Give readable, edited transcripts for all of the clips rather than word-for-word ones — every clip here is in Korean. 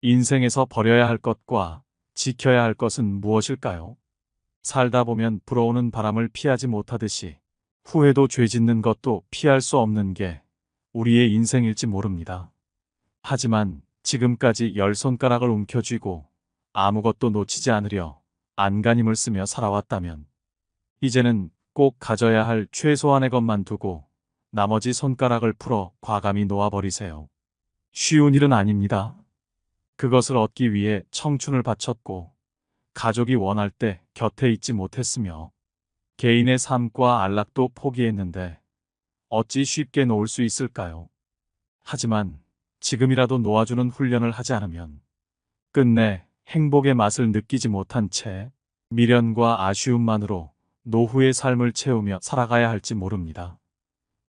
인생에서 버려야 할 것과 지켜야 할 것은 무엇일까요? 살다 보면 불어오는 바람을 피하지 못하듯이 후회도 죄 짓는 것도 피할 수 없는 게 우리의 인생일지 모릅니다. 하지만 지금까지 열 손가락을 움켜쥐고 아무것도 놓치지 않으려 안간힘을 쓰며 살아왔다면 이제는 꼭 가져야 할 최소한의 것만 두고 나머지 손가락을 풀어 과감히 놓아버리세요. 쉬운 일은 아닙니다. 그것을 얻기 위해 청춘을 바쳤고 가족이 원할 때 곁에 있지 못했으며 개인의 삶과 안락도 포기했는데 어찌 쉽게 놓을 수 있을까요? 하지만 지금이라도 놓아주는 훈련을 하지 않으면 끝내 행복의 맛을 느끼지 못한 채 미련과 아쉬움만으로 노후의 삶을 채우며 살아가야 할지 모릅니다.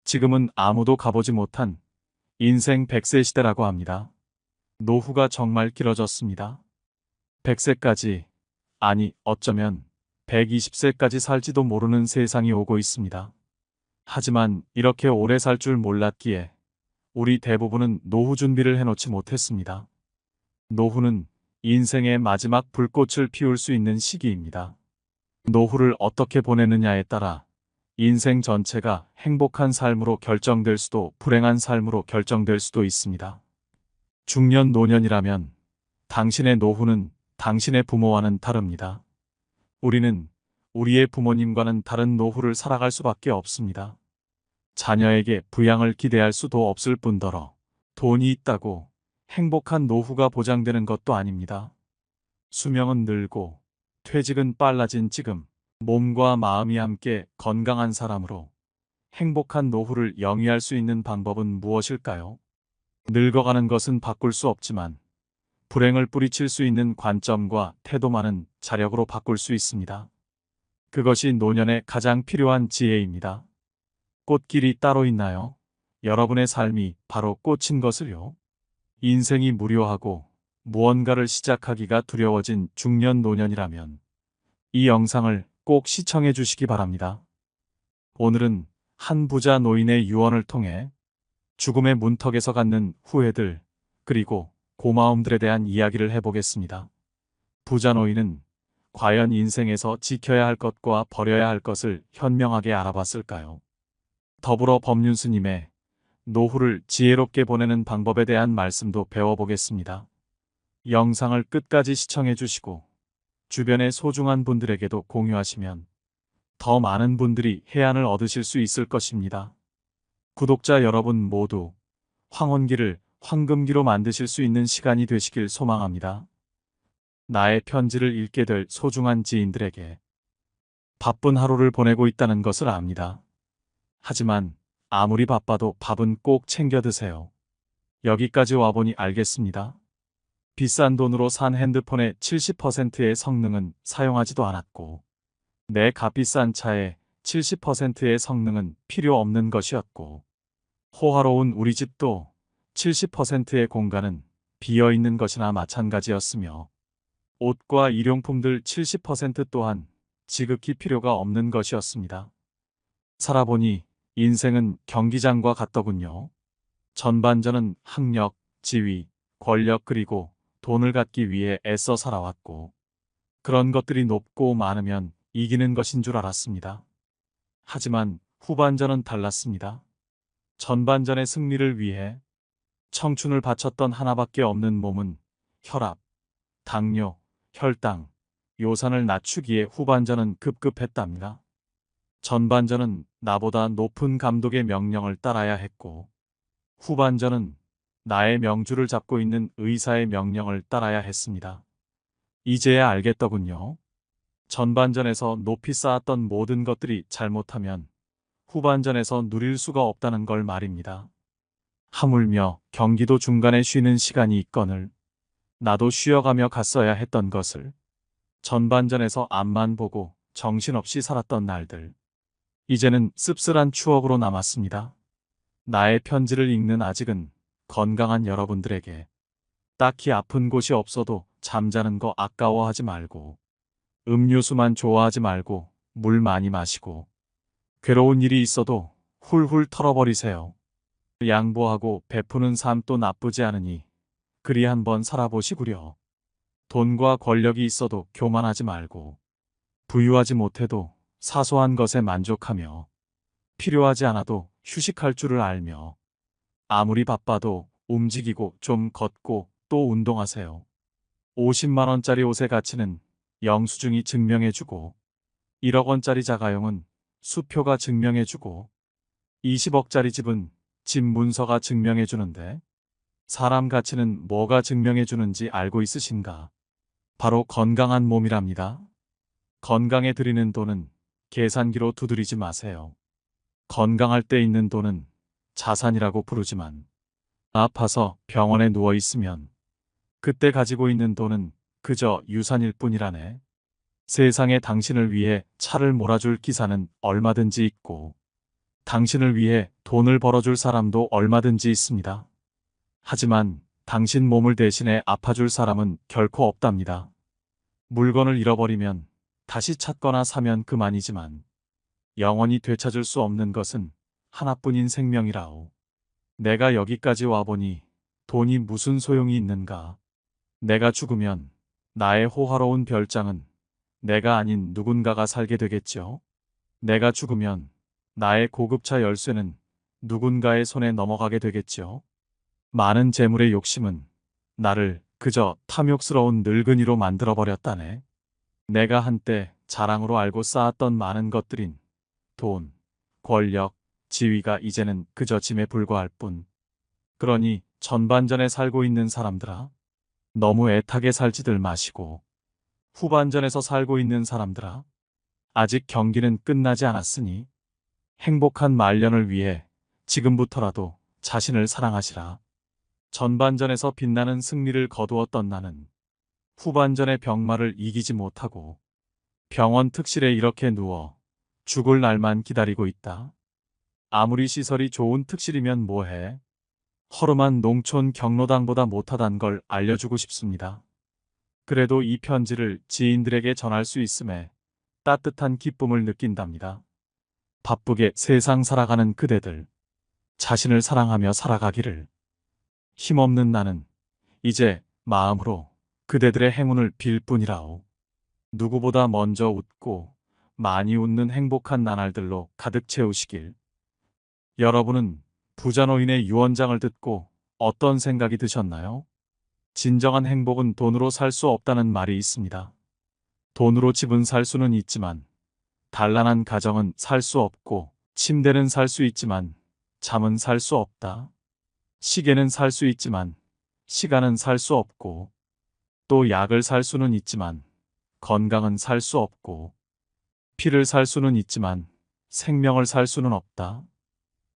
지금은 아무도 가보지 못한 인생 100세 시대라고 합니다. 노후가 정말 길어졌습니다. 100세까지, 아니 어쩌면 120세까지 살지도 모르는 세상이 오고 있습니다. 하지만 이렇게 오래 살 줄 몰랐기에 우리 대부분은 노후 준비를 해놓지 못했습니다. 노후는 인생의 마지막 불꽃을 피울 수 있는 시기입니다. 노후를 어떻게 보내느냐에 따라 인생 전체가 행복한 삶으로 결정될 수도 불행한 삶으로 결정될 수도 있습니다. 중년 노년이라면 당신의 노후는 당신의 부모와는 다릅니다. 우리는 우리의 부모님과는 다른 노후를 살아갈 수밖에 없습니다. 자녀에게 부양을 기대할 수도 없을 뿐더러 돈이 있다고 행복한 노후가 보장되는 것도 아닙니다. 수명은 늘고 퇴직은 빨라진 지금 몸과 마음이 함께 건강한 사람으로 행복한 노후를 영위할 수 있는 방법은 무엇일까요? 늙어가는 것은 바꿀 수 없지만 불행을 뿌리칠 수 있는 관점과 태도만은 자력으로 바꿀 수 있습니다. 그것이 노년에 가장 필요한 지혜입니다. 꽃길이 따로 있나요? 여러분의 삶이 바로 꽃인 것을요. 인생이 무료하고 무언가를 시작하기가 두려워진 중년 노년이라면 이 영상을 꼭 시청해 주시기 바랍니다. 오늘은 한 부자 노인의 유언을 통해 죽음의 문턱에서 갖는 후회들 그리고 고마움들에 대한 이야기를 해보겠습니다. 부자 노인은 과연 인생에서 지켜야 할 것과 버려야 할 것을 현명하게 알아봤을까요? 더불어 법륜스님의 노후를 지혜롭게 보내는 방법에 대한 말씀도 배워보겠습니다. 영상을 끝까지 시청해 주시고 주변의 소중한 분들에게도 공유하시면 더 많은 분들이 해안을 얻으실 수 있을 것입니다. 구독자 여러분 모두 황혼기를 황금기로 만드실 수 있는 시간이 되시길 소망합니다. 나의 편지를 읽게 될 소중한 지인들에게 바쁜 하루를 보내고 있다는 것을 압니다. 하지만 아무리 바빠도 밥은 꼭 챙겨 드세요. 여기까지 와보니 알겠습니다. 비싼 돈으로 산 핸드폰의 70%의 성능은 사용하지도 않았고 내 값비싼 차의 70%의 성능은 필요 없는 것이었고 호화로운 우리 집도 70%의 공간은 비어있는 것이나 마찬가지였으며 옷과 일용품들 70% 또한 지극히 필요가 없는 것이었습니다. 살아보니 인생은 경기장과 같더군요. 전반전은 학력, 지위, 권력 그리고 돈을 갖기 위해 애써 살아왔고 그런 것들이 높고 많으면 이기는 것인 줄 알았습니다. 하지만 후반전은 달랐습니다. 전반전의 승리를 위해 청춘을 바쳤던 하나밖에 없는 몸은 혈압, 당뇨, 혈당, 요산을 낮추기에 후반전은 급급했답니다. 전반전은 나보다 높은 감독의 명령을 따라야 했고 후반전은 나의 명주를 잡고 있는 의사의 명령을 따라야 했습니다. 이제야 알겠더군요. 전반전에서 높이 쌓았던 모든 것들이 잘못하면 후반전에서 누릴 수가 없다는 걸 말입니다. 하물며 경기도 중간에 쉬는 시간이 있거늘 나도 쉬어가며 갔어야 했던 것을 전반전에서 앞만 보고 정신없이 살았던 날들 이제는 씁쓸한 추억으로 남았습니다. 나의 편지를 읽는 아직은 건강한 여러분들에게 딱히 아픈 곳이 없어도 잠자는 거 아까워하지 말고 음료수만 좋아하지 말고 물 많이 마시고 괴로운 일이 있어도 훌훌 털어버리세요. 양보하고 베푸는 삶도 나쁘지 않으니 그리 한번 살아보시구려. 돈과 권력이 있어도 교만하지 말고, 부유하지 못해도 사소한 것에 만족하며, 필요하지 않아도 휴식할 줄을 알며, 아무리 바빠도 움직이고 좀 걷고 또 운동하세요. 50만 원짜리 옷의 가치는 영수증이 증명해주고, 1억 원짜리 자가용은 수표가 증명해주고, 20억짜리 집은 집 문서가 증명해주는데, 사람 가치는 뭐가 증명해주는지 알고 있으신가? 바로 건강한 몸이랍니다. 건강에 들이는 돈은 계산기로 두드리지 마세요. 건강할 때 있는 돈은 자산이라고 부르지만, 아파서 병원에 누워 있으면 그때 가지고 있는 돈은 그저 유산일 뿐이라네. 세상에 당신을 위해 차를 몰아줄 기사는 얼마든지 있고, 당신을 위해 돈을 벌어줄 사람도 얼마든지 있습니다. 하지만 당신 몸을 대신해 아파줄 사람은 결코 없답니다. 물건을 잃어버리면 다시 찾거나 사면 그만이지만, 영원히 되찾을 수 없는 것은 하나뿐인 생명이라오. 내가 여기까지 와보니 돈이 무슨 소용이 있는가? 내가 죽으면 나의 호화로운 별장은 내가 아닌 누군가가 살게 되겠죠? 내가 죽으면 나의 고급차 열쇠는 누군가의 손에 넘어가게 되겠죠? 많은 재물의 욕심은 나를 그저 탐욕스러운 늙은이로 만들어버렸다네. 내가 한때 자랑으로 알고 쌓았던 많은 것들인 돈, 권력, 지위가 이제는 그저 짐에 불과할 뿐. 그러니 전반전에 살고 있는 사람들아, 너무 애타게 살지들 마시고, 후반전에서 살고 있는 사람들아, 아직 경기는 끝나지 않았으니 행복한 말년을 위해 지금부터라도 자신을 사랑하시라. 전반전에서 빛나는 승리를 거두었던 나는 후반전의 병마를 이기지 못하고 병원 특실에 이렇게 누워 죽을 날만 기다리고 있다. 아무리 시설이 좋은 특실이면 뭐해? 허름한 농촌 경로당보다 못하단 걸 알려주고 싶습니다. 그래도 이 편지를 지인들에게 전할 수 있음에 따뜻한 기쁨을 느낀답니다. 바쁘게 세상 살아가는 그대들, 자신을 사랑하며 살아가기를. 힘없는 나는 이제 마음으로 그대들의 행운을 빌 뿐이라오. 누구보다 먼저 웃고 많이 웃는 행복한 나날들로 가득 채우시길. 여러분은 부자노인의 유언장을 듣고 어떤 생각이 드셨나요? 진정한 행복은 돈으로 살 수 없다는 말이 있습니다. 돈으로 집은 살 수는 있지만 단란한 가정은 살 수 없고, 침대는 살 수 있지만 잠은 살 수 없다. 시계는 살 수 있지만 시간은 살 수 없고, 또 약을 살 수는 있지만 건강은 살 수 없고, 피를 살 수는 있지만 생명을 살 수는 없다.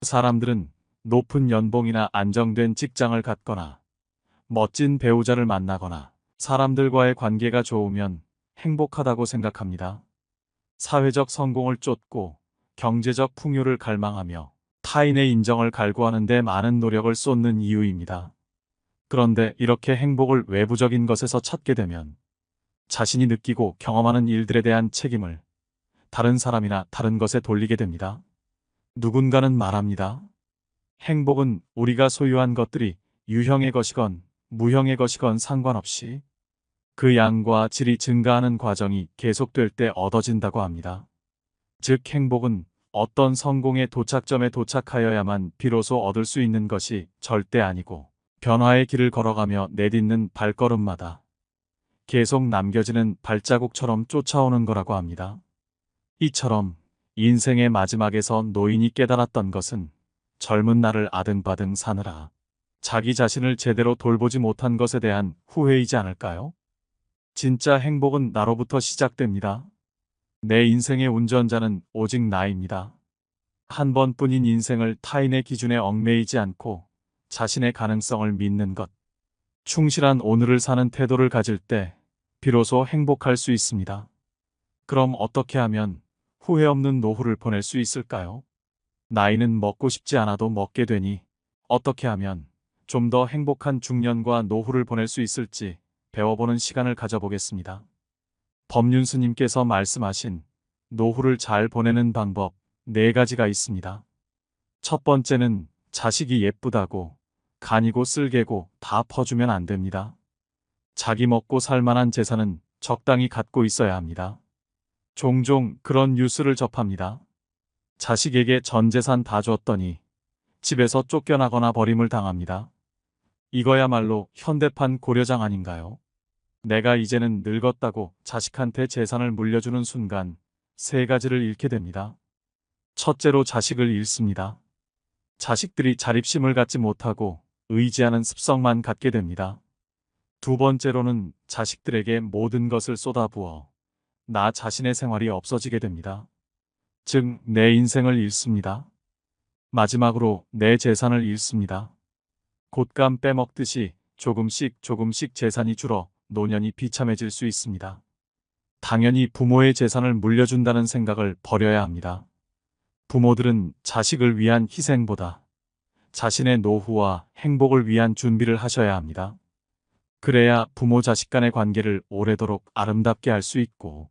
사람들은 높은 연봉이나 안정된 직장을 갖거나 멋진 배우자를 만나거나 사람들과의 관계가 좋으면 행복하다고 생각합니다. 사회적 성공을 쫓고 경제적 풍요를 갈망하며 타인의 인정을 갈구하는 데 많은 노력을 쏟는 이유입니다. 그런데 이렇게 행복을 외부적인 것에서 찾게 되면 자신이 느끼고 경험하는 일들에 대한 책임을 다른 사람이나 다른 것에 돌리게 됩니다. 누군가는 말합니다. 행복은 우리가 소유한 것들이 유형의 것이건 무형의 것이건 상관없이 그 양과 질이 증가하는 과정이 계속될 때 얻어진다고 합니다. 즉, 행복은 어떤 성공의 도착점에 도착하여야만 비로소 얻을 수 있는 것이 절대 아니고, 변화의 길을 걸어가며 내딛는 발걸음마다 계속 남겨지는 발자국처럼 쫓아오는 거라고 합니다. 이처럼 인생의 마지막에서 노인이 깨달았던 것은 젊은 날을 아등바등 사느라 자기 자신을 제대로 돌보지 못한 것에 대한 후회이지 않을까요? 진짜 행복은 나로부터 시작됩니다. 내 인생의 운전자는 오직 나입니다. 한 번뿐인 인생을 타인의 기준에 얽매이지 않고 자신의 가능성을 믿는 것, 충실한 오늘을 사는 태도를 가질 때 비로소 행복할 수 있습니다. 그럼 어떻게 하면 후회 없는 노후를 보낼 수 있을까요? 나이는 먹고 싶지 않아도 먹게 되니 어떻게 하면 좀 더 행복한 중년과 노후를 보낼 수 있을지 배워보는 시간을 가져보겠습니다. 법륜스님께서 말씀하신 노후를 잘 보내는 방법 4가지가 있습니다. 첫 번째는 자식이 예쁘다고 간이고 쓸개고 다 퍼주면 안 됩니다. 자기 먹고 살 만한 재산은 적당히 갖고 있어야 합니다. 종종 그런 뉴스를 접합니다. 자식에게 전 재산 다 줬더니 집에서 쫓겨나거나 버림을 당합니다. 이거야말로 현대판 고려장 아닌가요? 내가 이제는 늙었다고 자식한테 재산을 물려주는 순간 세 가지를 잃게 됩니다. 첫째로 자식을 잃습니다. 자식들이 자립심을 갖지 못하고 의지하는 습성만 갖게 됩니다. 두 번째로는 자식들에게 모든 것을 쏟아부어 나 자신의 생활이 없어지게 됩니다. 즉, 내 인생을 잃습니다. 마지막으로 내 재산을 잃습니다. 곶감 빼먹듯이 조금씩 재산이 줄어 노년이 비참해질 수 있습니다. 당연히 부모의 재산을 물려준다는 생각을 버려야 합니다. 부모들은 자식을 위한 희생보다 자신의 노후와 행복을 위한 준비를 하셔야 합니다. 그래야 부모 자식 간의 관계를 오래도록 아름답게 할 수 있고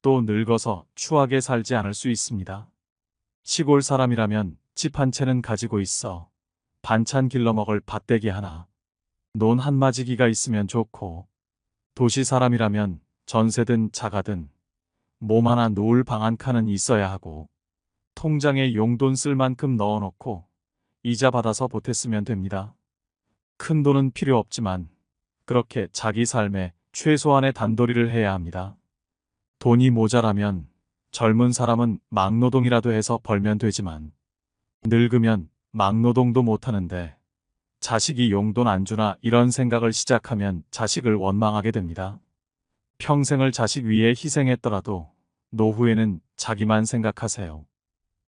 또 늙어서 추하게 살지 않을 수 있습니다. 시골 사람이라면 집 한 채는 가지고 있어 반찬 길러 먹을 밭대기 하나, 논 한 마지기가 있으면 좋고, 도시 사람이라면 전세든 자가든 몸 하나 놓을 방 한 칸은 있어야 하고, 통장에 용돈 쓸 만큼 넣어놓고 이자 받아서 보탰으면 됩니다. 큰 돈은 필요 없지만 그렇게 자기 삶에 최소한의 단도리를 해야 합니다. 돈이 모자라면 젊은 사람은 막노동이라도 해서 벌면 되지만 늙으면 막노동도 못하는데 자식이 용돈 안 주나 이런 생각을 시작하면 자식을 원망하게 됩니다. 평생을 자식 위해 희생했더라도 노후에는 자기만 생각하세요.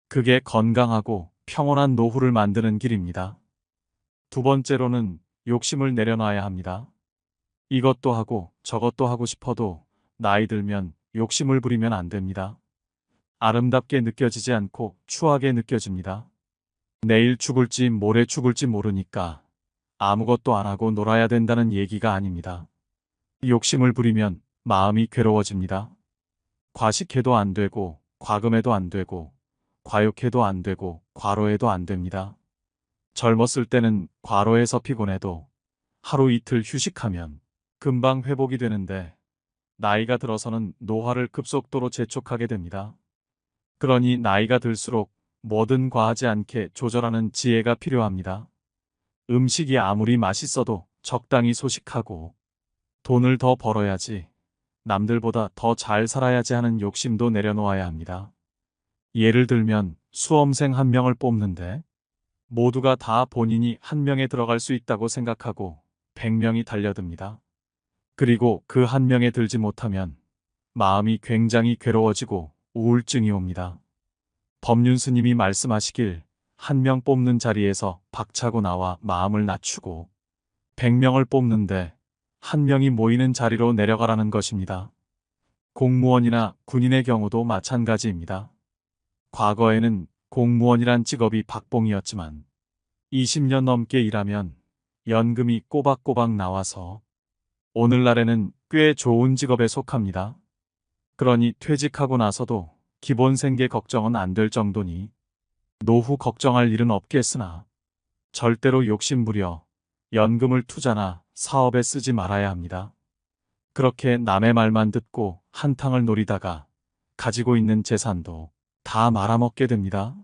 그게 건강하고 평온한 노후를 만드는 길입니다. 두 번째로는 욕심을 내려놔야 합니다. 이것도 하고 저것도 하고 싶어도 나이 들면 욕심을 부리면 안 됩니다. 아름답게 느껴지지 않고 추하게 느껴집니다. 내일 죽을지 모레 죽을지 모르니까 아무것도 안 하고 놀아야 된다는 얘기가 아닙니다. 욕심을 부리면 마음이 괴로워집니다. 과식해도 안 되고 과금해도 안 되고 과욕해도 안 되고 과로해도 안 됩니다. 젊었을 때는 과로해서 피곤해도 하루 이틀 휴식하면 금방 회복이 되는데 나이가 들어서는 노화를 급속도로 재촉하게 됩니다. 그러니 나이가 들수록 뭐든 과하지 않게 조절하는 지혜가 필요합니다. 음식이 아무리 맛있어도 적당히 소식하고 돈을 더 벌어야지, 남들보다 더 잘 살아야지 하는 욕심도 내려놓아야 합니다. 예를 들면 수험생 한 명을 뽑는데 모두가 다 본인이 한 명에 들어갈 수 있다고 생각하고 100명이 달려듭니다. 그리고 그 한 명에 들지 못하면 마음이 굉장히 괴로워지고 우울증이 옵니다. 법륜 스님이 말씀하시길 한 명 뽑는 자리에서 박차고 나와 마음을 낮추고 100명을 뽑는데 한 명이 모이는 자리로 내려가라는 것입니다. 공무원이나 군인의 경우도 마찬가지입니다. 과거에는 공무원이란 직업이 박봉이었지만 20년 넘게 일하면 연금이 꼬박꼬박 나와서 오늘날에는 꽤 좋은 직업에 속합니다. 그러니 퇴직하고 나서도 기본 생계 걱정은 안 될 정도니 노후 걱정할 일은 없겠으나 절대로 욕심부려 연금을 투자나 사업에 쓰지 말아야 합니다. 그렇게 남의 말만 듣고 한탕을 노리다가 가지고 있는 재산도 다 말아먹게 됩니다.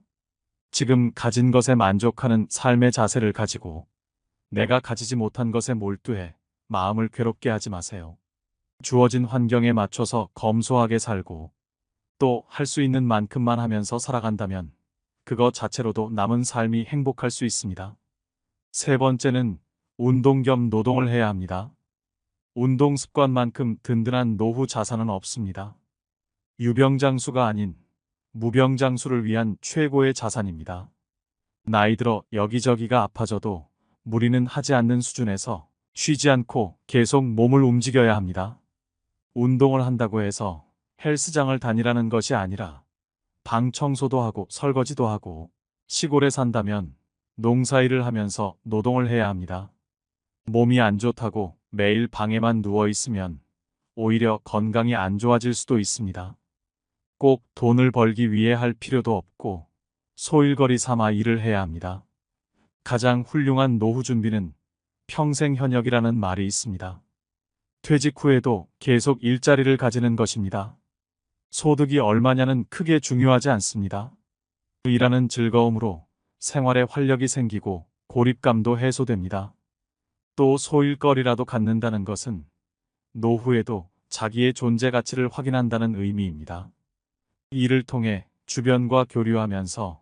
지금 가진 것에 만족하는 삶의 자세를 가지고 내가 가지지 못한 것에 몰두해 마음을 괴롭게 하지 마세요. 주어진 환경에 맞춰서 검소하게 살고 또 할 수 있는 만큼만 하면서 살아간다면 그것 자체로도 남은 삶이 행복할 수 있습니다. 세 번째는 운동 겸 노동을 해야 합니다. 운동 습관만큼 든든한 노후 자산은 없습니다. 유병장수가 아닌 무병장수를 위한 최고의 자산입니다. 나이 들어 여기저기가 아파져도 무리는 하지 않는 수준에서 쉬지 않고 계속 몸을 움직여야 합니다. 운동을 한다고 해서 헬스장을 다니라는 것이 아니라 방 청소도 하고 설거지도 하고 시골에 산다면 농사일을 하면서 노동을 해야 합니다. 몸이 안 좋다고 매일 방에만 누워 있으면 오히려 건강이 안 좋아질 수도 있습니다. 꼭 돈을 벌기 위해 할 필요도 없고 소일거리 삼아 일을 해야 합니다. 가장 훌륭한 노후 준비는 평생 현역이라는 말이 있습니다. 퇴직 후에도 계속 일자리를 가지는 것입니다. 소득이 얼마냐는 크게 중요하지 않습니다. 일하는 즐거움으로 생활에 활력이 생기고 고립감도 해소됩니다. 또 소일거리라도 갖는다는 것은 노후에도 자기의 존재 가치를 확인한다는 의미입니다. 이 일을 통해 주변과 교류하면서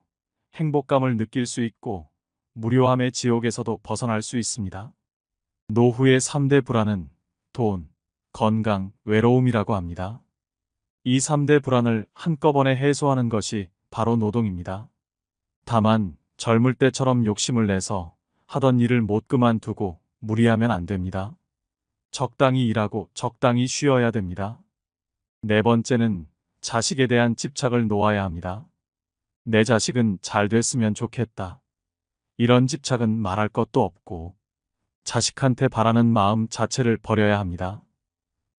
행복감을 느낄 수 있고 무료함의 지옥에서도 벗어날 수 있습니다. 노후의 3대 불안은 돈, 건강, 외로움이라고 합니다. 이 3대 불안을 한꺼번에 해소하는 것이 바로 노동입니다. 다만 젊을 때처럼 욕심을 내서 하던 일을 못 그만두고 무리하면 안 됩니다. 적당히 일하고 적당히 쉬어야 됩니다. 네 번째는 자식에 대한 집착을 놓아야 합니다. 내 자식은 잘 됐으면 좋겠다. 이런 집착은 말할 것도 없고 자식한테 바라는 마음 자체를 버려야 합니다.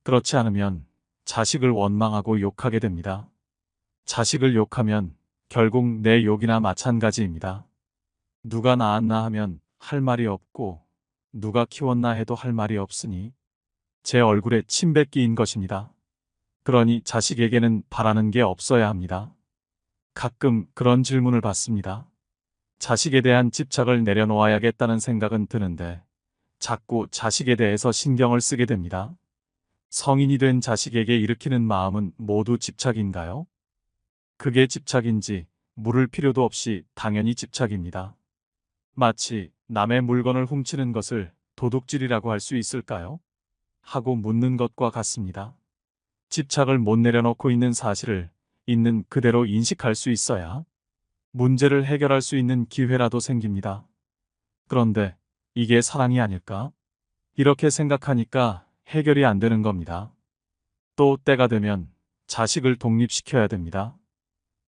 그렇지 않으면 자식을 원망하고 욕하게 됩니다. 자식을 욕하면 결국 내 욕이나 마찬가지입니다. 누가 낳았나 하면 할 말이 없고 누가 키웠나 해도 할 말이 없으니 제 얼굴에 침 뱉기인 것입니다. 그러니 자식에게는 바라는 게 없어야 합니다. 가끔 그런 질문을 받습니다. 자식에 대한 집착을 내려놓아야겠다는 생각은 드는데 자꾸 자식에 대해서 신경을 쓰게 됩니다. 성인이 된 자식에게 일으키는 마음은 모두 집착인가요? 그게 집착인지 물을 필요도 없이 당연히 집착입니다. 마치 남의 물건을 훔치는 것을 도둑질이라고 할 수 있을까요? 하고 묻는 것과 같습니다. 집착을 못 내려놓고 있는 사실을 있는 그대로 인식할 수 있어야 문제를 해결할 수 있는 기회라도 생깁니다. 그런데 이게 사랑이 아닐까? 이렇게 생각하니까 해결이 안 되는 겁니다. 또 때가 되면 자식을 독립시켜야 됩니다.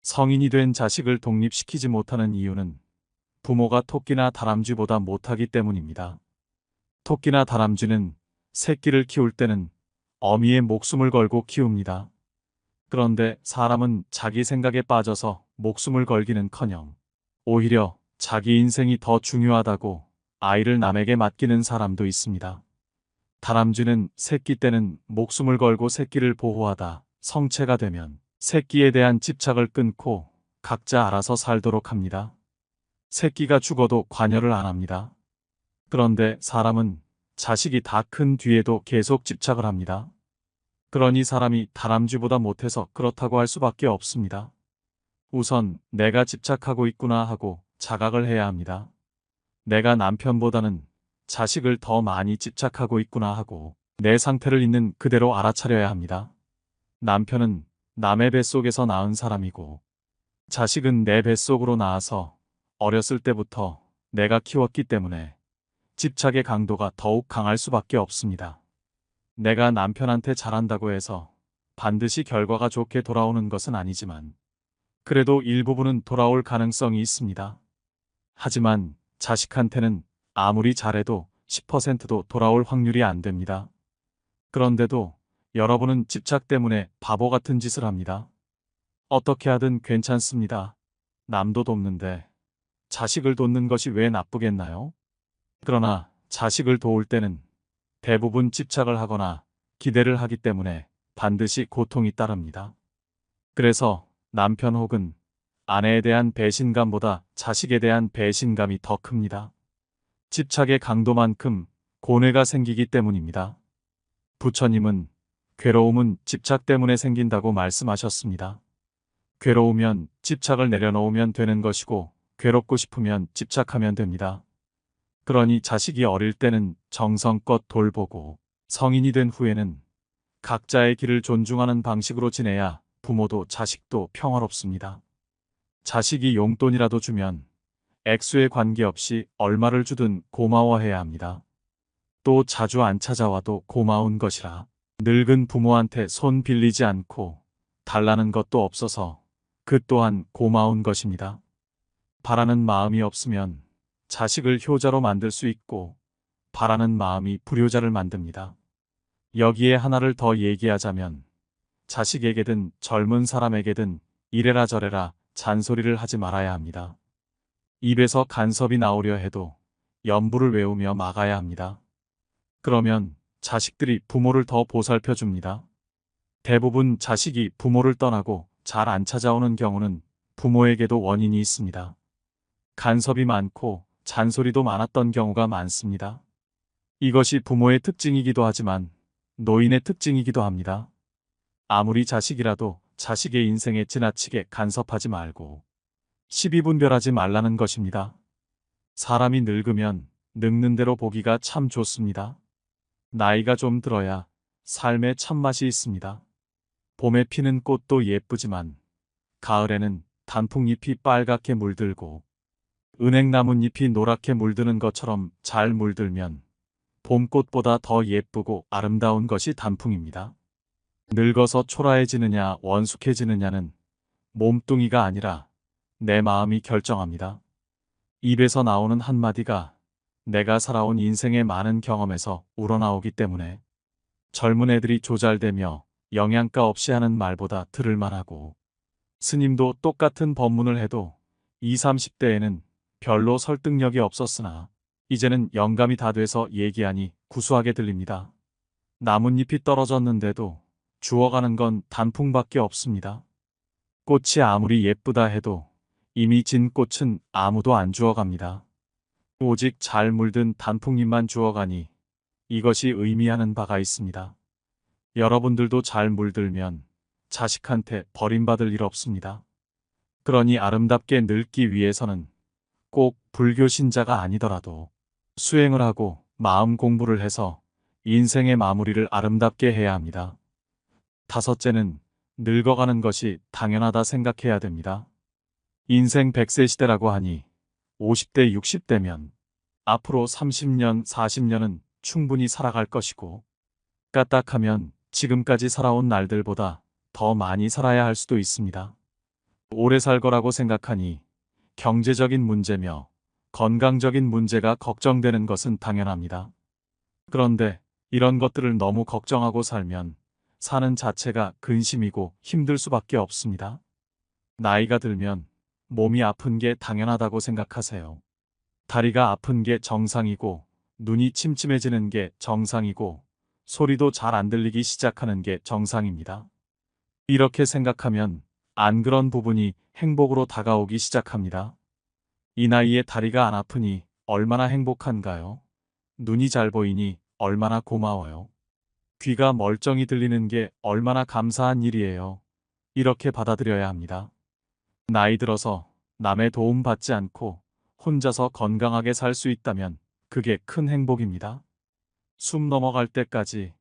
성인이 된 자식을 독립시키지 못하는 이유는 부모가 토끼나 다람쥐보다 못하기 때문입니다. 토끼나 다람쥐는 새끼를 키울 때는 어미의 목숨을 걸고 키웁니다. 그런데 사람은 자기 생각에 빠져서 목숨을 걸기는커녕 오히려 자기 인생이 더 중요하다고 아이를 남에게 맡기는 사람도 있습니다. 다람쥐는 새끼 때는 목숨을 걸고 새끼를 보호하다 성체가 되면 새끼에 대한 집착을 끊고 각자 알아서 살도록 합니다. 새끼가 죽어도 관여를 안 합니다. 그런데 사람은 자식이 다 큰 뒤에도 계속 집착을 합니다. 그러니 사람이 다람쥐보다 못해서 그렇다고 할 수밖에 없습니다. 우선 내가 집착하고 있구나 하고 자각을 해야 합니다. 내가 남편보다는 자식을 더 많이 집착하고 있구나 하고 내 상태를 있는 그대로 알아차려야 합니다. 남편은 남의 뱃속에서 낳은 사람이고 자식은 내 뱃속으로 낳아서 어렸을 때부터 내가 키웠기 때문에 집착의 강도가 더욱 강할 수밖에 없습니다. 내가 남편한테 잘한다고 해서 반드시 결과가 좋게 돌아오는 것은 아니지만 그래도 일부분은 돌아올 가능성이 있습니다. 하지만 자식한테는 아무리 잘해도 10%도 돌아올 확률이 안 됩니다. 그런데도 여러분은 집착 때문에 바보 같은 짓을 합니다. 어떻게 하든 괜찮습니다. 남도 돕는데 자식을 돕는 것이 왜 나쁘겠나요? 그러나 자식을 도울 때는 대부분 집착을 하거나 기대를 하기 때문에 반드시 고통이 따릅니다. 그래서 남편 혹은 아내에 대한 배신감보다 자식에 대한 배신감이 더 큽니다. 집착의 강도만큼 고뇌가 생기기 때문입니다. 부처님은 괴로움은 집착 때문에 생긴다고 말씀하셨습니다. 괴로우면 집착을 내려놓으면 되는 것이고 괴롭고 싶으면 집착하면 됩니다. 그러니 자식이 어릴 때는 정성껏 돌보고 성인이 된 후에는 각자의 길을 존중하는 방식으로 지내야 부모도 자식도 평화롭습니다. 자식이 용돈이라도 주면 액수에 관계없이 얼마를 주든 고마워해야 합니다. 또 자주 안 찾아와도 고마운 것이라 늙은 부모한테 손 빌리지 않고 달라는 것도 없어서 그 또한 고마운 것입니다. 바라는 마음이 없으면 자식을 효자로 만들 수 있고 바라는 마음이 불효자를 만듭니다. 여기에 하나를 더 얘기하자면 자식에게든 젊은 사람에게든 이래라 저래라 잔소리를 하지 말아야 합니다. 입에서 간섭이 나오려 해도 연부를 외우며 막아야 합니다. 그러면 자식들이 부모를 더 보살펴 줍니다. 대부분 자식이 부모를 떠나고 잘 안 찾아오는 경우는 부모에게도 원인이 있습니다. 간섭이 많고 잔소리도 많았던 경우가 많습니다. 이것이 부모의 특징이기도 하지만 노인의 특징이기도 합니다. 아무리 자식이라도 자식의 인생에 지나치게 간섭하지 말고 시비분별하지 말라는 것입니다. 사람이 늙으면 늙는 대로 보기가 참 좋습니다. 나이가 좀 들어야 삶의 참맛이 있습니다. 봄에 피는 꽃도 예쁘지만 가을에는 단풍잎이 빨갛게 물들고 은행나뭇잎이 노랗게 물드는 것처럼 잘 물들면 봄꽃보다 더 예쁘고 아름다운 것이 단풍입니다. 늙어서 초라해지느냐 원숙해지느냐는 몸뚱이가 아니라 내 마음이 결정합니다. 입에서 나오는 한마디가 내가 살아온 인생의 많은 경험에서 우러나오기 때문에 젊은 애들이 조잘되며 영양가 없이 하는 말보다 들을 만하고 스님도 똑같은 법문을 해도 20, 30대에는 별로 설득력이 없었으나 이제는 영감이 다 돼서 얘기하니 구수하게 들립니다. 나뭇잎이 떨어졌는데도 주워가는 건 단풍밖에 없습니다. 꽃이 아무리 예쁘다 해도 이미 진 꽃은 아무도 안 주워갑니다. 오직 잘 물든 단풍잎만 주워가니 이것이 의미하는 바가 있습니다. 여러분들도 잘 물들면 자식한테 버림받을 일 없습니다. 그러니 아름답게 늙기 위해서는 꼭 불교 신자가 아니더라도 수행을 하고 마음 공부를 해서 인생의 마무리를 아름답게 해야 합니다. 다섯째는 늙어가는 것이 당연하다 생각해야 됩니다. 인생 100세 시대라고 하니 50대, 60대면 앞으로 30년, 40년은 충분히 살아갈 것이고 까딱하면 지금까지 살아온 날들보다 더 많이 살아야 할 수도 있습니다. 오래 살 거라고 생각하니 경제적인 문제며 건강적인 문제가 걱정되는 것은 당연합니다. 그런데 이런 것들을 너무 걱정하고 살면 사는 자체가 근심이고 힘들 수밖에 없습니다. 나이가 들면 몸이 아픈 게 당연하다고 생각하세요. 다리가 아픈 게 정상이고 눈이 침침해지는 게 정상이고 소리도 잘 안 들리기 시작하는 게 정상입니다. 이렇게 생각하면 안 그런 부분이 행복으로 다가오기 시작합니다. 이 나이에 다리가 안 아프니 얼마나 행복한가요? 눈이 잘 보이니 얼마나 고마워요. 귀가 멀쩡히 들리는 게 얼마나 감사한 일이에요. 이렇게 받아들여야 합니다. 나이 들어서 남의 도움 받지 않고 혼자서 건강하게 살 수 있다면 그게 큰 행복입니다. 숨 넘어갈 때까지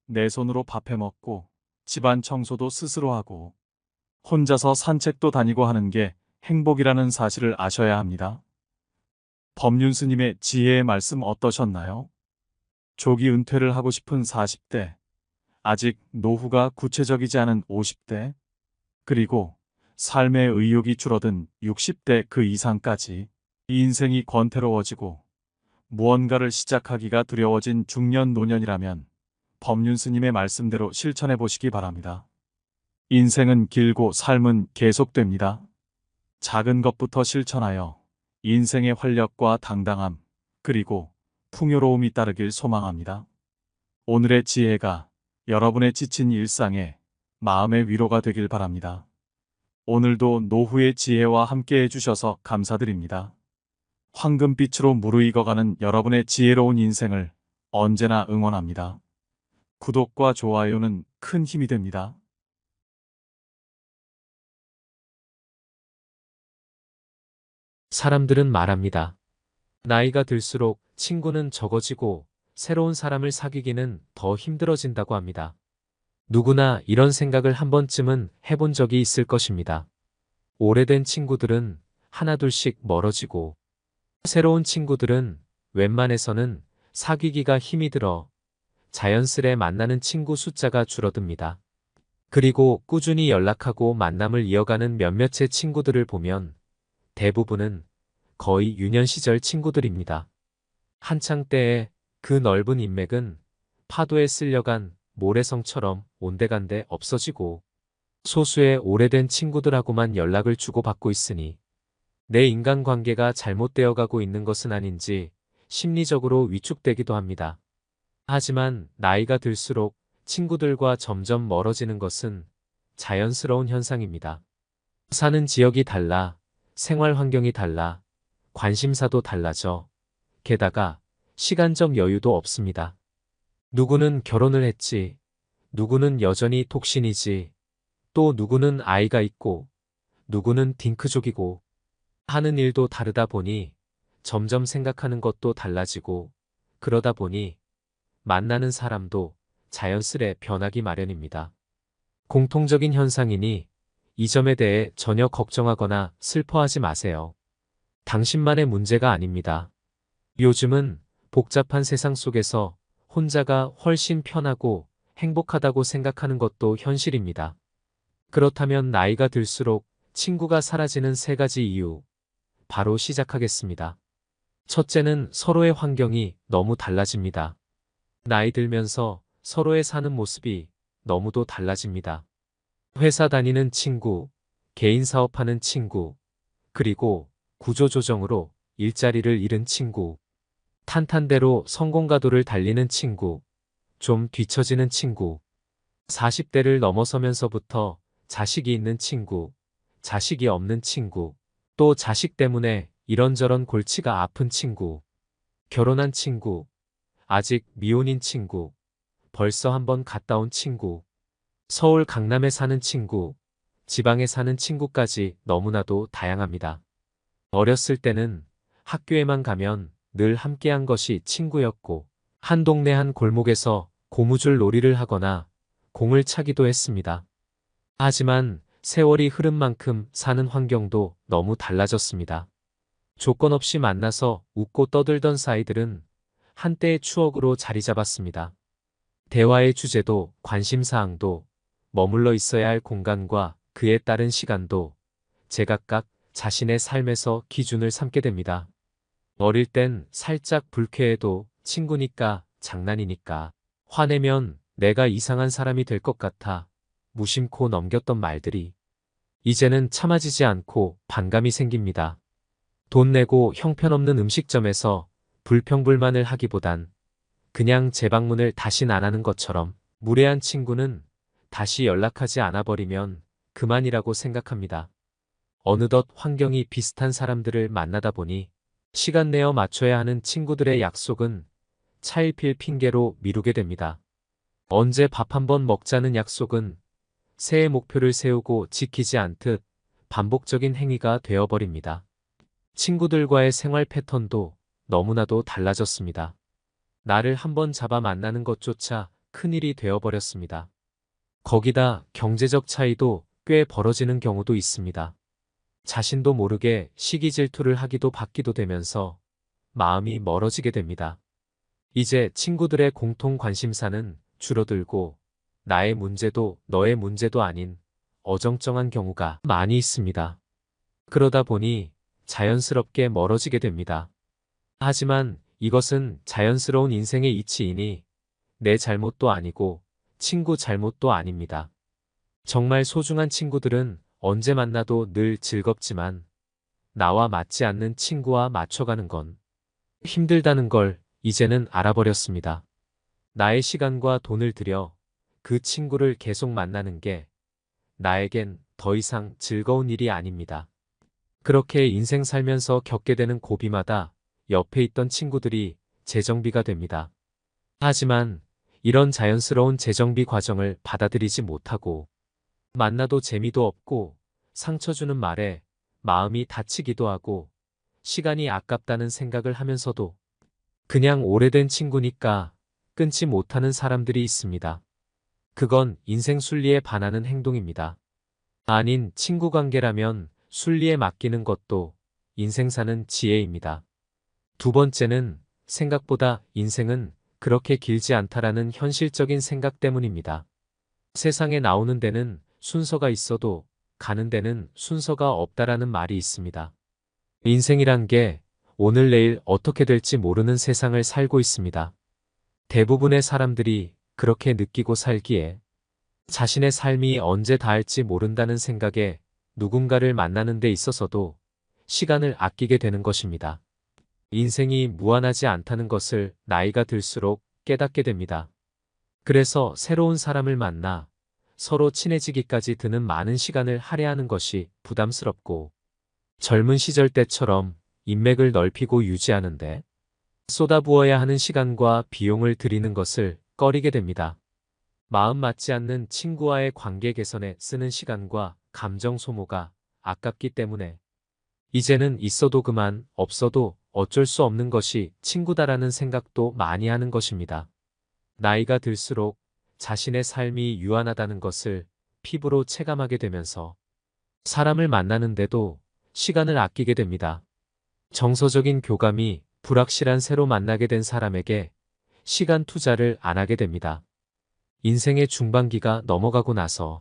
내 손으로 밥 해 먹고 집안 청소도 스스로 하고 혼자서 산책도 다니고 하는 게 행복이라는 사실을 아셔야 합니다. 법륜 스님의 지혜의 말씀 어떠셨나요? 조기 은퇴를 하고 싶은 40대, 아직 노후가 구체적이지 않은 50대, 그리고 삶의 의욕이 줄어든 60대 그 이상까지 인생이 권태로워지고 무언가를 시작하기가 두려워진 중년 노년이라면 법륜 스님의 말씀대로 실천해 보시기 바랍니다. 인생은 길고 삶은 계속됩니다. 작은 것부터 실천하여 인생의 활력과 당당함 그리고 풍요로움이 따르길 소망합니다. 오늘의 지혜가 여러분의 지친 일상에 마음의 위로가 되길 바랍니다. 오늘도 노후의 지혜와 함께 해주셔서 감사드립니다. 황금빛으로 무르익어가는 여러분의 지혜로운 인생을 언제나 응원합니다. 구독과 좋아요는 큰 힘이 됩니다. 사람들은 말합니다. 나이가 들수록 친구는 적어지고 새로운 사람을 사귀기는 더 힘들어진다고 합니다. 누구나 이런 생각을 한 번쯤은 해본 적이 있을 것입니다. 오래된 친구들은 하나둘씩 멀어지고 새로운 친구들은 웬만해서는 사귀기가 힘이 들어 자연스레 만나는 친구 숫자가 줄어듭니다. 그리고 꾸준히 연락하고 만남을 이어가는 몇몇의 친구들을 보면 대부분은 거의 유년 시절 친구들입니다. 한창 때의 그 넓은 인맥은 파도에 쓸려간 모래성처럼 온데간데 없어지고 소수의 오래된 친구들하고만 연락을 주고받고 있으니 내 인간관계가 잘못되어 가고 있는 것은 아닌지 심리적으로 위축되기도 합니다. 하지만 나이가 들수록 친구들과 점점 멀어지는 것은 자연스러운 현상입니다. 사는 지역이 달라, 생활 환경이 달라, 관심사도 달라져. 게다가 시간적 여유도 없습니다. 누구는 결혼을 했지, 누구는 여전히 독신이지, 또 누구는 아이가 있고, 누구는 딩크족이고, 하는 일도 다르다 보니 점점 생각하는 것도 달라지고, 그러다 보니 만나는 사람도 자연스레 변하기 마련입니다. 공통적인 현상이니 이 점에 대해 전혀 걱정하거나 슬퍼하지 마세요. 당신만의 문제가 아닙니다. 요즘은 복잡한 세상 속에서 혼자가 훨씬 편하고 행복하다고 생각하는 것도 현실입니다. 그렇다면 나이가 들수록 친구가 사라지는 3가지 이유, 바로 시작하겠습니다. 첫째는 서로의 환경이 너무 달라집니다. 나이 들면서 서로의 사는 모습이 너무도 달라집니다. 회사 다니는 친구, 개인 사업하는 친구, 그리고 구조조정으로 일자리를 잃은 친구, 탄탄대로 성공가도를 달리는 친구, 좀 뒤처지는 친구, 40대를 넘어서면서부터 자식이 있는 친구, 자식이 없는 친구, 또 자식 때문에 이런저런 골치가 아픈 친구, 결혼한 친구, 아직 미혼인 친구, 벌써 한번 갔다 온 친구, 서울 강남에 사는 친구, 지방에 사는 친구까지 너무나도 다양합니다. 어렸을 때는 학교에만 가면 늘 함께한 것이 친구였고, 한 동네 한 골목에서 고무줄 놀이를 하거나 공을 차기도 했습니다. 하지만 세월이 흐른 만큼 사는 환경도 너무 달라졌습니다. 조건 없이 만나서 웃고 떠들던 사이들은 한때의 추억으로 자리 잡았습니다. 대화의 주제도 관심사항도 머물러 있어야 할 공간과 그에 따른 시간도 제각각 자신의 삶에서 기준을 삼게 됩니다. 어릴 땐 살짝 불쾌해도 친구니까 장난이니까 화내면 내가 이상한 사람이 될 것 같아 무심코 넘겼던 말들이 이제는 참아지지 않고 반감이 생깁니다. 돈 내고 형편없는 음식점에서 불평불만을 하기보단 그냥 재방문을 다신 안 하는 것처럼 무례한 친구는 다시 연락하지 않아 버리면 그만이라고 생각합니다. 어느덧 환경이 비슷한 사람들을 만나다 보니 시간 내어 맞춰야 하는 친구들의 약속은 차일피일 핑계로 미루게 됩니다. 언제 밥 한번 먹자는 약속은 새해 목표를 세우고 지키지 않듯 반복적인 행위가 되어버립니다. 친구들과의 생활 패턴도 너무나도 달라졌습니다. 나를 한번 잡아 만나는 것조차 큰일이 되어버렸습니다. 거기다 경제적 차이도 꽤 벌어지는 경우도 있습니다. 자신도 모르게 시기 질투를 하기도 받기도 되면서 마음이 멀어지게 됩니다. 이제 친구들의 공통 관심사는 줄어들고 나의 문제도 너의 문제도 아닌 어정쩡한 경우가 많이 있습니다. 그러다 보니 자연스럽게 멀어지게 됩니다. 하지만 이것은 자연스러운 인생의 이치이니 내 잘못도 아니고 친구 잘못도 아닙니다. 정말 소중한 친구들은 언제 만나도 늘 즐겁지만 나와 맞지 않는 친구와 맞춰가는 건 힘들다는 걸 이제는 알아버렸습니다. 나의 시간과 돈을 들여 그 친구를 계속 만나는 게 나에겐 더 이상 즐거운 일이 아닙니다. 그렇게 인생 살면서 겪게 되는 고비마다 옆에 있던 친구들이 재정비가 됩니다. 하지만 이런 자연스러운 재정비 과정을 받아들이지 못하고 만나도 재미도 없고 상처 주는 말에 마음이 다치기도 하고 시간이 아깝다는 생각을 하면서도 그냥 오래된 친구니까 끊지 못하는 사람들이 있습니다. 그건 인생 순리에 반하는 행동입니다. 아닌 친구 관계라면 순리에 맡기는 것도 인생 사는 지혜입니다. 두 번째는 생각보다 인생은 그렇게 길지 않다라는 현실적인 생각 때문입니다. 세상에 나오는 데는 순서가 있어도 가는 데는 순서가 없다라는 말이 있습니다. 인생이란 게 오늘 내일 어떻게 될지 모르는 세상을 살고 있습니다. 대부분의 사람들이 그렇게 느끼고 살기에 자신의 삶이 언제 닿을지 모른다는 생각에 누군가를 만나는 데 있어서도 시간을 아끼게 되는 것입니다. 인생이 무한하지 않다는 것을 나이가 들수록 깨닫게 됩니다. 그래서 새로운 사람을 만나 서로 친해지기까지 드는 많은 시간을 할애하는 것이 부담스럽고 젊은 시절 때처럼 인맥을 넓히고 유지하는데 쏟아부어야 하는 시간과 비용을 들이는 것을 꺼리게 됩니다. 마음 맞지 않는 친구와의 관계 개선에 쓰는 시간과 감정 소모가 아깝기 때문에 이제는 있어도 그만, 없어도 어쩔 수 없는 것이 친구다라는 생각도 많이 하는 것입니다. 나이가 들수록 자신의 삶이 유한하다는 것을 피부로 체감하게 되면서 사람을 만나는데도 시간을 아끼게 됩니다. 정서적인 교감이 불확실한 새로 만나게 된 사람에게 시간 투자를 안 하게 됩니다. 인생의 중반기가 넘어가고 나서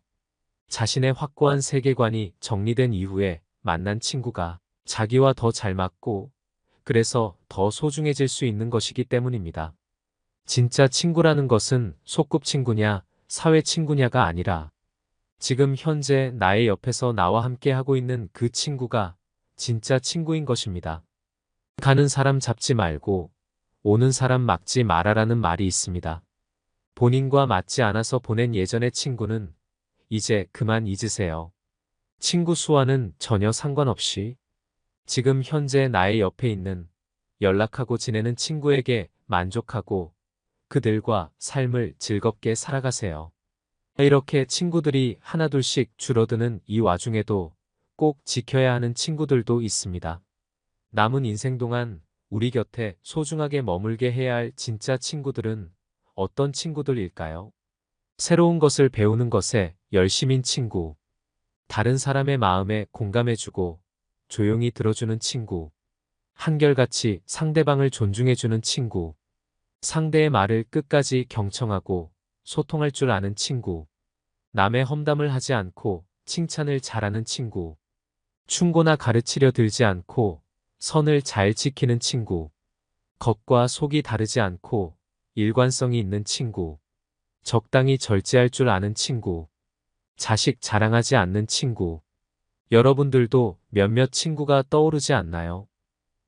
자신의 확고한 세계관이 정리된 이후에 만난 친구가 자기와 더 잘 맞고 그래서 더 소중해질 수 있는 것이기 때문입니다. 진짜 친구라는 것은 소꿉친구냐 사회 친구냐가 아니라 지금 현재 나의 옆에서 나와 함께 하고 있는 그 친구가 진짜 친구인 것입니다. 가는 사람 잡지 말고 오는 사람 막지 마라라는 말이 있습니다. 본인과 맞지 않아서 보낸 예전의 친구는 이제 그만 잊으세요. 친구 수와는 전혀 상관없이 지금 현재 나의 옆에 있는 연락하고 지내는 친구에게 만족하고 그들과 삶을 즐겁게 살아가세요. 이렇게 친구들이 하나둘씩 줄어드는 이 와중에도 꼭 지켜야 하는 친구들도 있습니다. 남은 인생 동안 우리 곁에 소중하게 머물게 해야 할 진짜 친구들은 어떤 친구들일까요? 새로운 것을 배우는 것에 열심인 친구, 다른 사람의 마음에 공감해주고 조용히 들어주는 친구, 한결같이 상대방을 존중해주는 친구, 상대의 말을 끝까지 경청하고 소통할 줄 아는 친구, 남의 험담을 하지 않고 칭찬을 잘하는 친구, 충고나 가르치려 들지 않고 선을 잘 지키는 친구, 겉과 속이 다르지 않고 일관성이 있는 친구, 적당히 절제할 줄 아는 친구, 자식 자랑하지 않는 친구. 여러분들도 몇몇 친구가 떠오르지 않나요?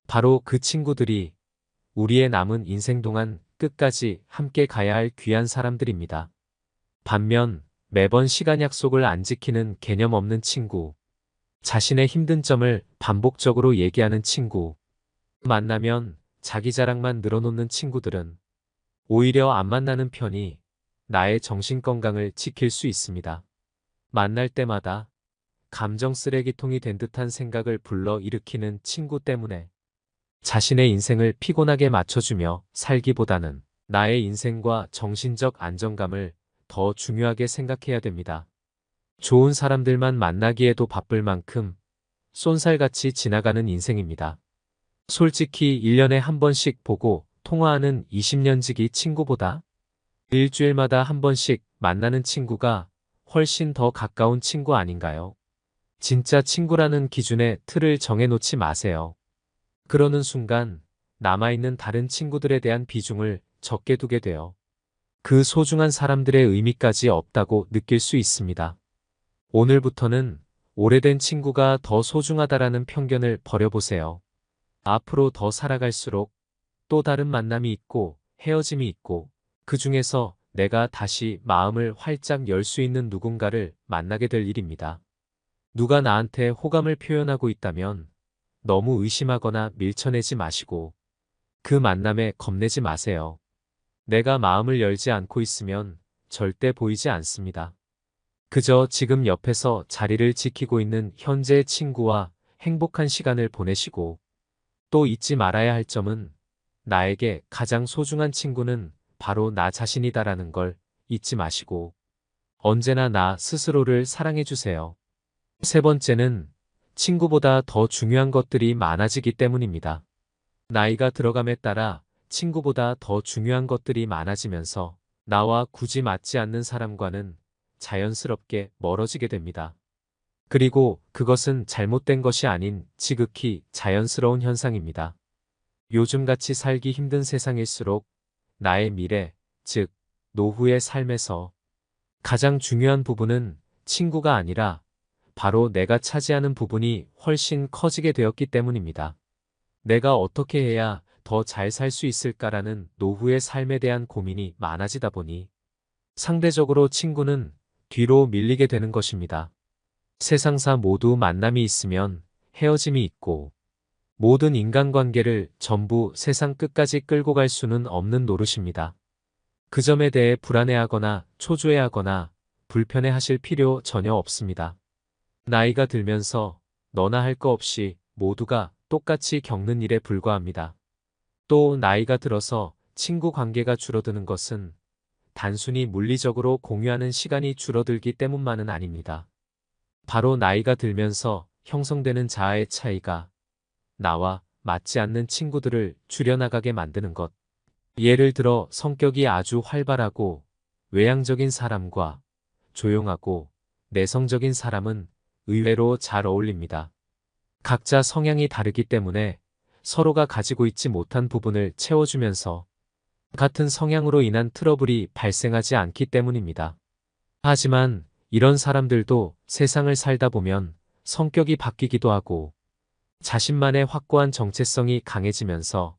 바로 그 친구들이 우리의 남은 인생 동안 끝까지 함께 가야 할 귀한 사람들입니다. 반면 매번 시간 약속을 안 지키는 개념 없는 친구, 자신의 힘든 점을 반복적으로 얘기하는 친구, 만나면 자기 자랑만 늘어놓는 친구들은 오히려 안 만나는 편이 나의 정신건강을 지킬 수 있습니다. 만날 때마다 감정 쓰레기통이 된 듯한 생각을 불러 일으키는 친구 때문에 자신의 인생을 피곤하게 맞춰주며 살기보다는 나의 인생과 정신적 안정감을 더 중요하게 생각해야 됩니다. 좋은 사람들만 만나기에도 바쁠 만큼 쏜살같이 지나가는 인생입니다. 솔직히 1년에 한 번씩 보고 통화하는 20년지기 친구보다 일주일마다 한 번씩 만나는 친구가 훨씬 더 가까운 친구 아닌가요? 진짜 친구라는 기준의 틀을 정해놓지 마세요. 그러는 순간 남아있는 다른 친구들에 대한 비중을 적게 두게 돼요. 그 소중한 사람들의 의미까지 없다고 느낄 수 있습니다. 오늘부터는 오래된 친구가 더 소중하다라는 편견을 버려보세요. 앞으로 더 살아갈수록 또 다른 만남이 있고 헤어짐이 있고 그 중에서 내가 다시 마음을 활짝 열 수 있는 누군가를 만나게 될 일입니다. 누가 나한테 호감을 표현하고 있다면 너무 의심하거나 밀쳐내지 마시고 그 만남에 겁내지 마세요. 내가 마음을 열지 않고 있으면 절대 보이지 않습니다. 그저 지금 옆에서 자리를 지키고 있는 현재의 친구와 행복한 시간을 보내시고 또 잊지 말아야 할 점은 나에게 가장 소중한 친구는 바로 나 자신이다라는 걸 잊지 마시고 언제나 나 스스로를 사랑해 주세요. 세 번째는 친구보다 더 중요한 것들이 많아지기 때문입니다. 나이가 들어감에 따라 친구보다 더 중요한 것들이 많아지면서 나와 굳이 맞지 않는 사람과는 자연스럽게 멀어지게 됩니다. 그리고 그것은 잘못된 것이 아닌 지극히 자연스러운 현상입니다. 요즘같이 살기 힘든 세상일수록 나의 미래, 즉 노후의 삶에서 가장 중요한 부분은 친구가 아니라 바로 내가 차지하는 부분이 훨씬 커지게 되었기 때문입니다. 내가 어떻게 해야 더 잘 살 수 있을까라는 노후의 삶에 대한 고민이 많아지다 보니 상대적으로 친구는 뒤로 밀리게 되는 것입니다. 세상사 모두 만남이 있으면 헤어짐이 있고 모든 인간관계를 전부 세상 끝까지 끌고 갈 수는 없는 노릇입니다. 그 점에 대해 불안해하거나 초조해하거나 불편해하실 필요 전혀 없습니다. 나이가 들면서 너나 할 거 없이 모두가 똑같이 겪는 일에 불과합니다. 또 나이가 들어서 친구 관계가 줄어드는 것은 단순히 물리적으로 공유하는 시간이 줄어들기 때문만은 아닙니다. 바로 나이가 들면서 형성되는 자아의 차이가 나와 맞지 않는 친구들을 줄여나가게 만드는 것. 예를 들어 성격이 아주 활발하고 외향적인 사람과 조용하고 내성적인 사람은 의외로 잘 어울립니다. 각자 성향이 다르기 때문에 서로가 가지고 있지 못한 부분을 채워주면서 같은 성향으로 인한 트러블이 발생하지 않기 때문입니다. 하지만 이런 사람들도 세상을 살다 보면 성격이 바뀌기도 하고 자신만의 확고한 정체성이 강해지면서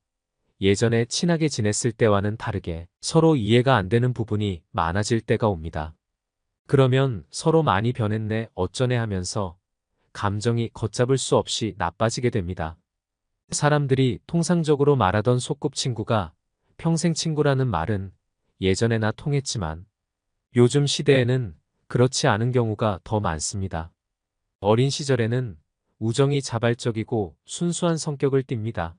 예전에 친하게 지냈을 때와는 다르게 서로 이해가 안 되는 부분이 많아질 때가 옵니다. 그러면 서로 많이 변했네 어쩌네 하면서 감정이 걷잡을 수 없이 나빠지게 됩니다. 사람들이 통상적으로 말하던 소꿉친구가 평생 친구라는 말은 예전에나 통했지만 요즘 시대에는 그렇지 않은 경우가 더 많습니다. 어린 시절에는 우정이 자발적이고 순수한 성격을 띱니다.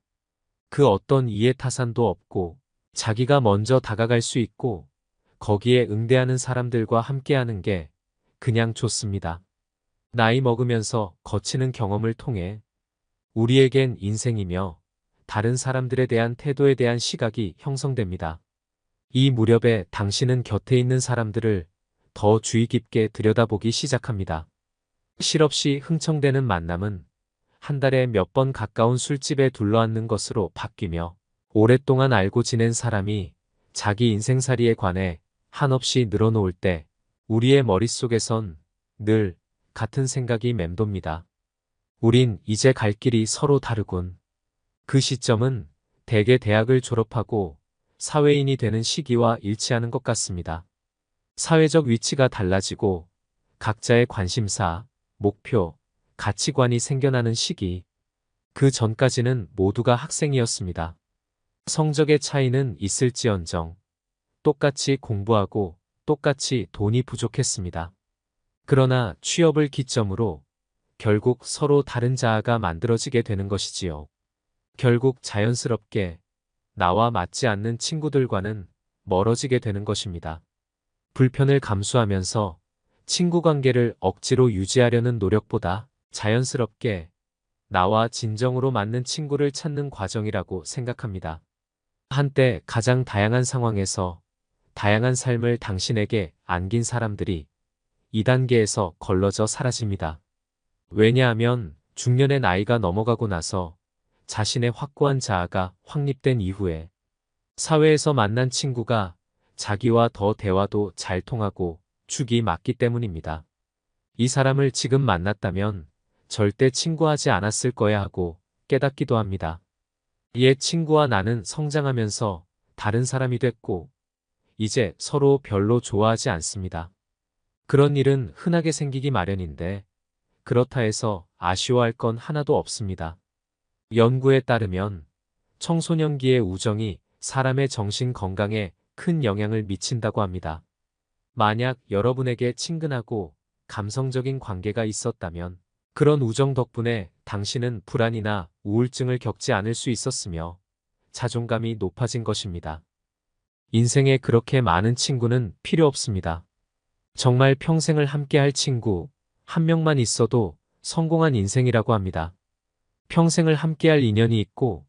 그 어떤 이해타산도 없고 자기가 먼저 다가갈 수 있고 거기에 응대하는 사람들과 함께하는 게 그냥 좋습니다. 나이 먹으면서 거치는 경험을 통해 우리에겐 인생이며 다른 사람들에 대한 태도에 대한 시각이 형성됩니다. 이 무렵에 당신은 곁에 있는 사람들을 더 주의 깊게 들여다보기 시작합니다. 실없이 흥청대는 만남은 한 달에 몇 번 가까운 술집에 둘러앉는 것으로 바뀌며 오랫동안 알고 지낸 사람이 자기 인생살이에 관해 한없이 늘어놓을 때 우리의 머릿속에선 늘 같은 생각이 맴돕니다. 우린 이제 갈 길이 서로 다르군. 그 시점은 대개 대학을 졸업하고 사회인이 되는 시기와 일치하는 것 같습니다. 사회적 위치가 달라지고 각자의 관심사, 목표, 가치관이 생겨나는 시기. 그 전까지는 모두가 학생이었습니다. 성적의 차이는 있을지언정 똑같이 공부하고 똑같이 돈이 부족했습니다. 그러나 취업을 기점으로 결국 서로 다른 자아가 만들어지게 되는 것이지요. 결국 자연스럽게 나와 맞지 않는 친구들과는 멀어지게 되는 것입니다. 불편을 감수하면서 친구 관계를 억지로 유지하려는 노력보다 자연스럽게 나와 진정으로 맞는 친구를 찾는 과정이라고 생각합니다. 한때 가장 다양한 상황에서 다양한 삶을 당신에게 안긴 사람들이 2단계에서 걸러져 사라집니다. 왜냐하면 중년의 나이가 넘어가고 나서 자신의 확고한 자아가 확립된 이후에 사회에서 만난 친구가 자기와 더 대화도 잘 통하고 축이 맞기 때문입니다. 이 사람을 지금 만났다면 절대 친구하지 않았을 거야 하고 깨닫기도 합니다. 옛 친구와 나는 성장하면서 다른 사람이 됐고 이제 서로 별로 좋아하지 않습니다. 그런 일은 흔하게 생기기 마련인데 그렇다 해서 아쉬워할 건 하나도 없습니다. 연구에 따르면 청소년기의 우정이 사람의 정신 건강에 큰 영향을 미친다고 합니다. 만약 여러분에게 친근하고 감성적인 관계가 있었다면 그런 우정 덕분에 당신은 불안이나 우울증을 겪지 않을 수 있었으며 자존감이 높아진 것입니다. 인생에 그렇게 많은 친구는 필요 없습니다. 정말 평생을 함께할 친구 한 명만 있어도 성공한 인생이라고 합니다. 평생을 함께할 인연이 있고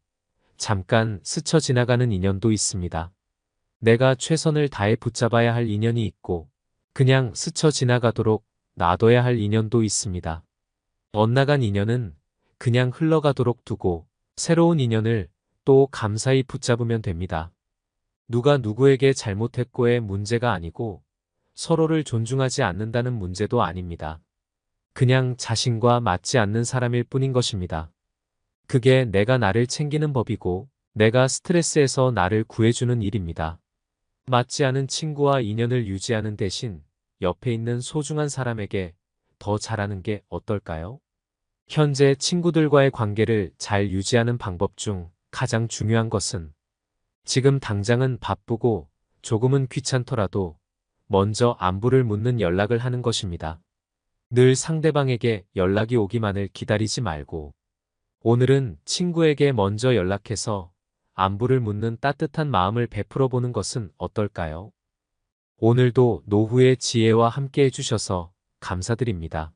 잠깐 스쳐 지나가는 인연도 있습니다. 내가 최선을 다해 붙잡아야 할 인연이 있고 그냥 스쳐 지나가도록 놔둬야 할 인연도 있습니다. 엇나간 인연은 그냥 흘러가도록 두고 새로운 인연을 또 감사히 붙잡으면 됩니다. 누가 누구에게 잘못했고의 문제가 아니고 서로를 존중하지 않는다는 문제도 아닙니다. 그냥 자신과 맞지 않는 사람일 뿐인 것입니다. 그게 내가 나를 챙기는 법이고 내가 스트레스에서 나를 구해주는 일입니다. 맞지 않은 친구와 인연을 유지하는 대신 옆에 있는 소중한 사람에게 더 잘하는 게 어떨까요? 현재 친구들과의 관계를 잘 유지하는 방법 중 가장 중요한 것은 지금 당장은 바쁘고 조금은 귀찮더라도 먼저 안부를 묻는 연락을 하는 것입니다. 늘 상대방에게 연락이 오기만을 기다리지 말고 오늘은 친구에게 먼저 연락해서 안부를 묻는 따뜻한 마음을 베풀어 보는 것은 어떨까요? 오늘도 노후의 지혜와 함께 해주셔서 감사드립니다.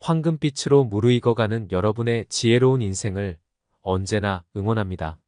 황금빛으로 무르익어가는 여러분의 지혜로운 인생을 언제나 응원합니다.